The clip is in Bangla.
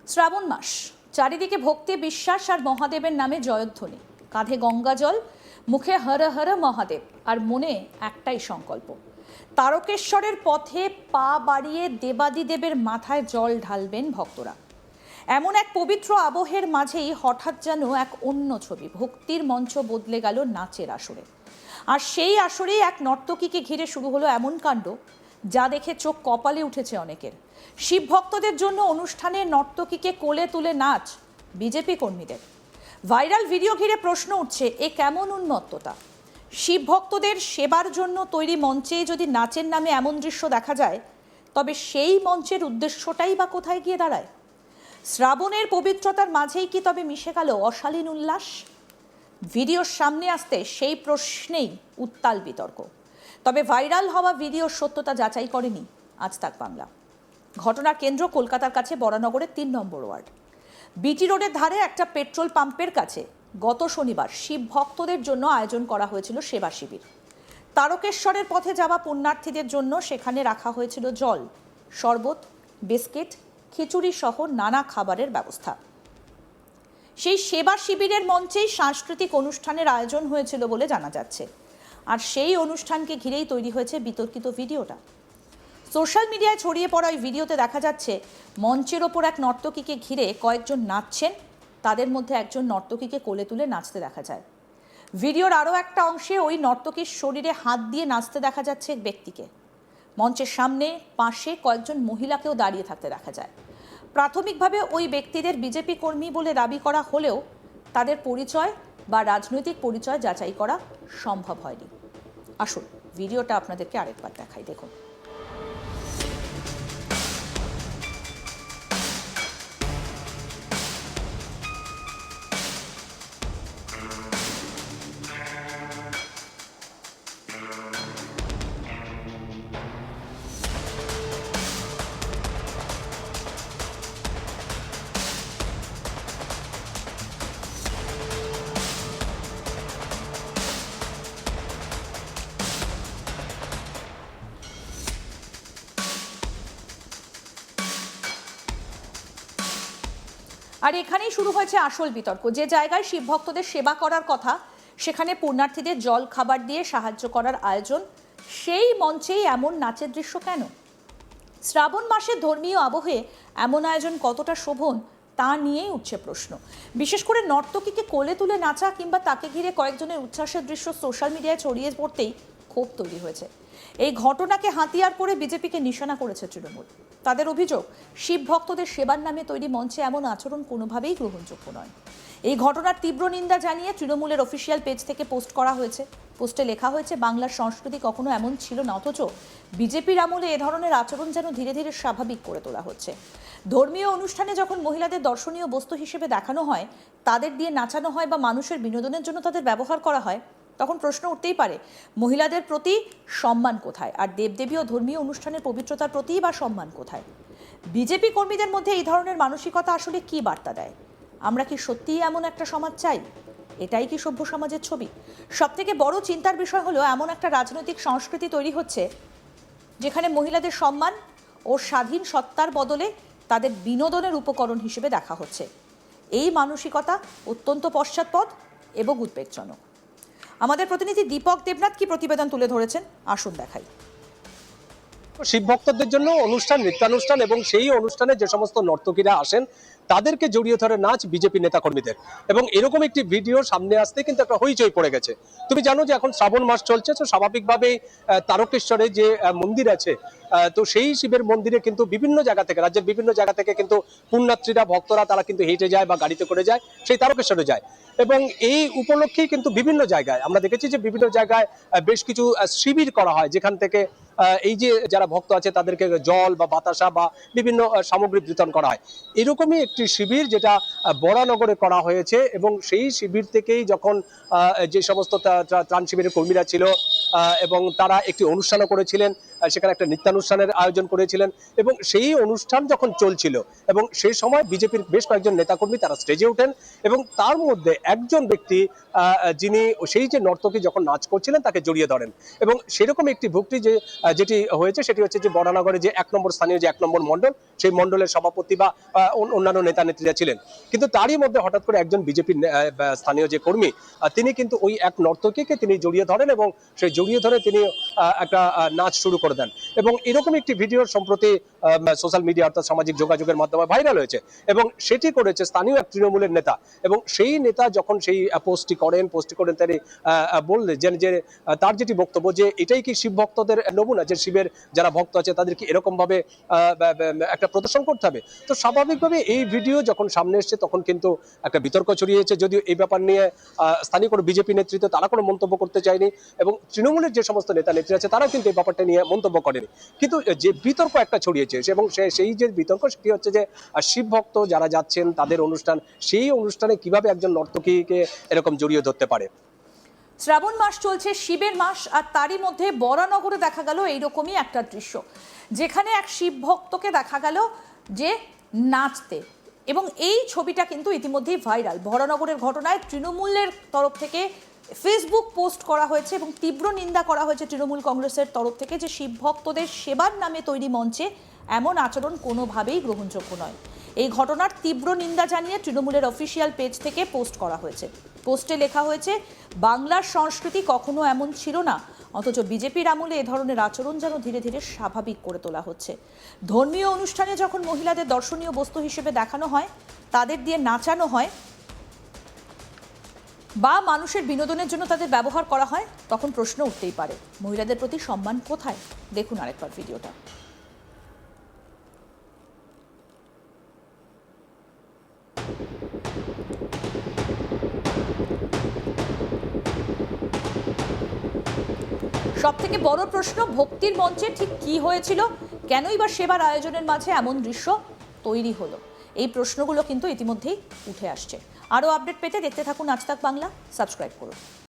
শ্রাবণ মাস, চারিদিকে ভক্তি, বিশ্বাস আর মহাদেবের নামে জয়ধ্বনি। কাঁধে গঙ্গা জল, মুখে হর হর মহাদেব, আর মনে একটাই সংকল্প, তারকেশ্বরের পথে পা বাড়িয়ে দেবাদিদেবের মাথায় জল ঢালবেন ভক্তরা। এমন এক পবিত্র আবহের মাঝেই হঠাৎ যেন এক অন্য ছবি। ভক্তির মঞ্চ বদলে গেল নাচের আসরে। আর সেই আসরেই এক নর্তকীকে ঘিরে শুরু হলো এমন কাণ্ড যা দেখে চোখ কপালে উঠেছে অনেকের। শিব ভক্তদের জন্য অনুষ্ঠানে নর্তকীকে কোলে তুলে নাচ বিজেপি কর্মীদের। ভাইরাল ভিডিও ঘিরে প্রশ্ন উঠছে, এ কেমন উন্মত্ততা? শিব ভক্তদের সেবার জন্য তৈরি মঞ্চে যদি নাচের নামে এমন দৃশ্য দেখা যায়, তবে সেই মঞ্চের উদ্দেশ্যটাই বা কোথায় গিয়ে দাঁড়ায়? শ্রাবণের পবিত্রতার মাঝেই কি তবে মিশে গেল অশালীন উল্লাস? ভিডিওর সামনে আসতে সেই প্রশ্নেই উত্তাল বিতর্ক। তবে ভাইরাল হওয়া ভিডিওর সত্যতা যাচাই করেনি আজ তাক বাংলা। ঘটনার কেন্দ্র কলকাতার কাছে বরানগরের ৩ নম্বর ওয়ার্ড বিটি রোডের ধারে একটা পেট্রোল পাম্পের কাছে গত শনিবার শিব ভক্তদের জন্য আয়োজন করা হয়েছিল সেবা শিবির। তারকেশ্বরের পথে যাওয়া পুণ্যার্থীদের জন্য সেখানে রাখা হয়েছিল জল, শরবত, বিস্কিট, খিচুড়ি সহ নানা খাবারের ব্যবস্থা। সেই সেবা শিবিরের মঞ্চেই সাংস্কৃতিক অনুষ্ঠানের আয়োজন হয়েছিল বলে জানা যাচ্ছে। আর সেই অনুষ্ঠানকে ঘিরেই তৈরি হয়েছে বিতর্কিত ভিডিওটা। সোশ্যাল মিডিয়ায় ছড়িয়ে পড়া ওই ভিডিওতে দেখা যাচ্ছে মঞ্চের ওপর এক নর্তকীকে ঘিরে কয়েকজন নাচছেন। তাদের মধ্যে একজন নর্তকীকে কোলে তুলে নাচতে দেখা যায়। ভিডিওর আরও একটা অংশে ওই নর্তকীর শরীরে হাত দিয়ে নাচতে দেখা যাচ্ছে এক ব্যক্তিকে। মঞ্চের সামনে পাশে কয়েকজন মহিলাকেও দাঁড়িয়ে থাকতে দেখা যায়। প্রাথমিকভাবে ওই ব্যক্তিদের বিজেপি কর্মী বলে দাবি করা হলেও তাদের পরিচয় বা রাজনৈতিক পরিচয় যাচাই করা সম্ভব হয়নি। আসুন ভিডিওটা আপনাদেরকে আরেকবার দেখাই, দেখুন। আর এখানেই শুরু হয়েছে আসল বিতর্ক। যে জায়গায় শিব ভক্তদের সেবা করার কথা, সেখানে পুণ্যার্থীদের জল খাবার দিয়ে সাহায্য করার আয়োজন, সেই মঞ্চেই এমন নাচের দৃশ্য কেন? শ্রাবণ মাসের ধর্মীয় আবহে এমন আয়োজন কতটা শোভন তা নিয়েই উঠছে প্রশ্ন। বিশেষ করে নর্তকীকে কোলে তুলে নাচা কিংবা তাকে ঘিরে কয়েকজনের উচ্ছ্বাসের দৃশ্য সোশ্যাল মিডিয়ায় ছড়িয়ে পড়তেই ক্ষোভ তৈরি হয়েছে। এই ঘটনাকে হাতিয়ার করে বিজেপিকে নিশানা করেছে তৃণমূল। তাদের অভিযোগ, শিব ভক্তদের সেবার নামে তৈরি মঞ্চে এমন আচরণ কোনোভাবেই গ্রহণযোগ্য নয়। এই ঘটনার তীব্র নিন্দা জানিয়ে তৃণমূলের অফিসিয়াল পেজ থেকে পোস্ট করা হয়েছে। পোস্টে লেখা হয়েছে, বাংলার সংস্কৃতি কখনো এমন ছিল না, অথচ বিজেপির আমলে এ ধরনের আচরণ যেন ধীরে ধীরে স্বাভাবিক করে তোলা হচ্ছে। ধর্মীয় অনুষ্ঠানে যখন মহিলাদের দর্শনীয় বস্তু হিসেবে দেখানো হয়, তাদের দিয়ে নাচানো হয় বা মানুষের বিনোদনের জন্য তাদের ব্যবহার করা হয়, তখন প্রশ্ন উঠতেই পারে, মহিলাদের প্রতি সম্মান কোথায়? আর দেবদেবী ও ধর্মীয় অনুষ্ঠানের পবিত্রতার প্রতিই বা সম্মান কোথায়? বিজেপি কর্মীদের মধ্যে এই ধরনের মানসিকতা আসলে কি বার্তা দেয়? আমরা কি সত্যিই এমন একটা সমাজ চাই? এটাই কি সভ্য সমাজের ছবি? সবথেকে বড় চিন্তার বিষয় হলো, এমন একটা রাজনৈতিক সংস্কৃতি তৈরি হচ্ছে যেখানে মহিলাদের সম্মান ও স্বাধীন সত্তার বদলে তাদের বিনোদনের উপকরণ হিসেবে দেখা হচ্ছে। এই মানসিকতা অত্যন্ত পশ্চাৎপদ এবং উদ্বেগজনক। আমাদের প্রতিনিধি দীপক দেবনাথ কি প্রতিবেদন তুলে ধরেছেন, আসুন দেখাই। শিব ভক্তদের জন্য অনুষ্ঠান, নৃত্যানুষ্ঠান এবং সেই অনুষ্ঠানে যে সমস্ত নর্তকীরা আসেন তাদেরকে জড়িয়ে ধরে নাচ বিজেপি নেতাকর্মীদের, এবং এরকম একটি ভিডিও সামনে আসতে কিন্তু একটা হইচই পড়ে গেছে। তুমি জানো যে এখন শ্রাবণ মাস চলছে, তো স্বাভাবিকভাবেই তারকেশ্বরে যে মন্দির আছে, তো সেই শিবের মন্দিরে কিন্তু বিভিন্ন জায়গা থেকে, রাজ্যের বিভিন্ন জায়গা থেকে কিন্তু পুণ্যার্থীরা, ভক্তরা তারা কিন্তু হেঁটে যায় বা গাড়িতে করে যায়, সেই তারকেশ্বরে যায়। এবং এই উপলক্ষেই কিন্তু বিভিন্ন জায়গায় আমরা দেখেছি যে বিভিন্ন জায়গায় বেশ কিছু শিবির করা হয়, যেখান থেকে এই যে যারা ভক্ত আছে তাদেরকে জল বা বাতাসা বা বিভিন্ন সামগ্রী বিতরণ করা হয়। এরকমই একটি শিবির যেটা বরানগরে করা হয়েছে এবং সেই শিবির থেকেই যখন যে সমস্ত ত্রাণ শিবিরের কর্মীরা ছিল এবং তারা একটি অনুষ্ঠানও করেছিলেন, সেখানে একটা নৃত্যানুষ্ঠানের আয়োজন করেছিলেন এবং সেই অনুষ্ঠান যখন চলছিল এবং সেই সময় বিজেপির বেশ কয়েকজন নেতাকর্মী তারা স্টেজে ওঠেন এবং তার মধ্যে একজন ব্যক্তি যিনি সেই যে নর্তকী যখন নাচ করছিলেন তাকে জড়িয়ে ধরেন এবং সেরকম একটি ভুক্তি যেটি হয়েছে সেটি হচ্ছে যে বরানগরে যে 1 নম্বর স্থানীয় যে 1 নম্বর মণ্ডল, সেই মণ্ডলের সভাপতি বা অন্যান্য নেতা নেত্রীরা ছিলেন, কিন্তু তারই মধ্যে হঠাৎ করে একজন বিজেপির স্থানীয় যে কর্মী তিনি কিন্তু ওই এক নর্তকীকে তিনি জড়িয়ে ধরেন এবং সেই জড়িয়ে ধরে তিনি একটা নাচ শুরু করে দেন এবং এরকম একটি ভিডিও সম্প্রতি সোশ্যাল মিডিয়া অর্থাৎ সামাজিক যোগাযোগের মাধ্যমে ভাইরাল হয়েছে এবং সেটি করেছে স্থানীয় এক তৃণমূলের নেতা এবং সেই নেতা যখন সেই পোস্টটি করেন তিনি বললেন যে তার যেটি বক্তব্য যে এটাই কি শিব ভক্তদের নমুনা, যে শিবের যারা ভক্ত আছে তাদেরকে এরকম ভাবে একটা প্রদর্শন করতে হবে। তো স্বাভাবিকভাবে এই ভিডিও যখন সামনে এসেছে তখন কিন্তু একটা বিতর্ক ছড়িয়েছে, যদিও এই ব্যাপার নিয়ে স্থানীয় কোনো বিজেপি নেতৃত্ব তারা কোনো মন্তব্য করতে চায়নি এবং তৃণমূলের যে সমস্ত নেতা নেত্রী আছে তারাও কিন্তু এই ব্যাপারটা নিয়ে মন্তব্য করেনি, কিন্তু যে বিতর্ক একটা ছড়িয়েছে এবং সেই যে বিতর্ক সেটি হচ্ছে যে শিব ভক্ত যারা যাচ্ছেন তাদের অনুষ্ঠান, সেই অনুষ্ঠানে কিভাবে একজন নর্তকীকে এরকম জড়িয়ে ধরতে পারে। শ্রাবণ মাস চলছে, শিবের মাস, আর তারই মধ্যে বরানগরে দেখা গেল এইরকমই একটা দৃশ্য, যেখানে এক শিব ভক্তকে দেখা গেল যে নাচতে, এবং এই ছবিটা কিন্তু ইতিমধ্যেই ভাইরাল। বরানগরের ঘটনায় তৃণমূলের তরফ থেকে ফেসবুক পোস্ট করা হয়েছে এবং তীব্র নিন্দা করা হয়েছে তৃণমূল কংগ্রেসের তরফ থেকে যে শিব ভক্তদের সেবার নামে তৈরি মঞ্চে এমন আচরণ কোনোভাবেই গ্রহণযোগ্য নয়। এই ঘটনার তীব্র নিন্দা জানিয়ে তৃণমূলের অফিসিয়াল পেজ থেকে পোস্ট করা হয়েছে। পোস্টে লেখা হয়েছে, বাংলার সংস্কৃতি কখনো এমন ছিল না, অথচ বিজেপির আমলে এ ধরনের আচরণ যেন ধীরে ধীরে স্বাভাবিক করে তোলা হচ্ছে। ধর্মীয় অনুষ্ঠানে যখন মহিলাদের দর্শনীয় বস্তু হিসেবে দেখানো হয়, তাদের দিয়ে নাচানো হয় বা মানুষের বিনোদনের জন্য তাদের ব্যবহার করা হয়, তখন প্রশ্ন উঠতেই পারে, মহিলাদের প্রতি সম্মান কোথায়? দেখুন আরেকবার ভিডিওটা। সবথেকে বড় প্রশ্ন, ভক্তির মঞ্চে ঠিক কি হয়েছিল, কেনই বা সেবার আয়োজনের মাঝে এমন দৃশ্য তৈরি হলো? এই প্রশ্নগুলো কিন্তু ইতিমধ্যেই উঠে আসছে। আরও আপডেট পেতে দেখতে থাকুন আজ তাক বাংলা, সাবস্ক্রাইব করুন।